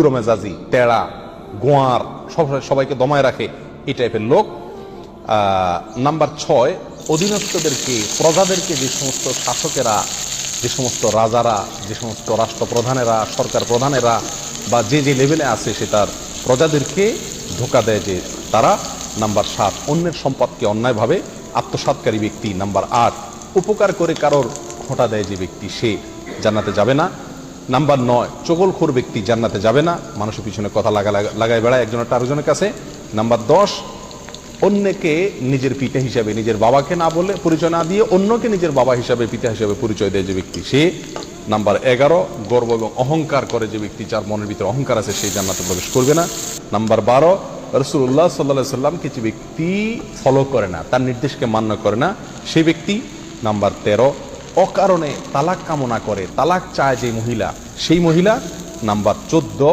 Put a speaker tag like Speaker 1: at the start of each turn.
Speaker 1: মেজাজি, টেড়া, গোয়ার, সবাইকে দমায় রাখে, এই টাইপের লোক। নাম্বার 6, অধীনস্থদেরকে, প্রজাদেরকে, যে সমস্ত শাসকেরা, যে সমস্ত রাজারা, যে সমস্ত রাষ্ট্রপ্রধানেরা, সরকার প্রধানেরা বা যে যে লেভেলে আছে সে তার প্রজাদেরকে ধোঁকা দেয় যে তারা। নাম্বার 7, অন্যের সম্পদকে অন্যায়ভাবে আত্মসাৎকারী ব্যক্তি। নাম্বার 8, উপকার করে কারোর খোঁটা দেয় যে ব্যক্তি, সে জান্নাতে যাবে না। নাম্বার 9, চগলখোর ব্যক্তি জান্নাতে যাবে না, মানুষের পিছনে কথা লাগায় বেড়ায় একজনের আরেকজনের কাছে। নাম্বার 10, অন্যকে নিজের পিতা হিসাবে, নিজের বাবাকে না বলে, পরিচয় না দিয়ে অন্যকে নিজের বাবা হিসাবে, পিতা হিসাবে পরিচয় দেয় যে ব্যক্তি, সে। নাম্বার 11, গর্ব এবং অহংকার করে যে ব্যক্তি, যার মনের ভিতরে অহংকার আছে, সেই জান্নাতে প্রবেশ করবে না। নাম্বার 12, রাসূলুল্লাহ সাল্লাল্লাহু আলাইহি সাল্লামকে যে ব্যক্তি ফলো করে না, তার নির্দেশকে মান্য করে না, সেই ব্যক্তি। নাম্বার 13, অকারণে তালাক কামনা করে, তালাক চায় যে মহিলা, সেই মহিলা। নাম্বার 14,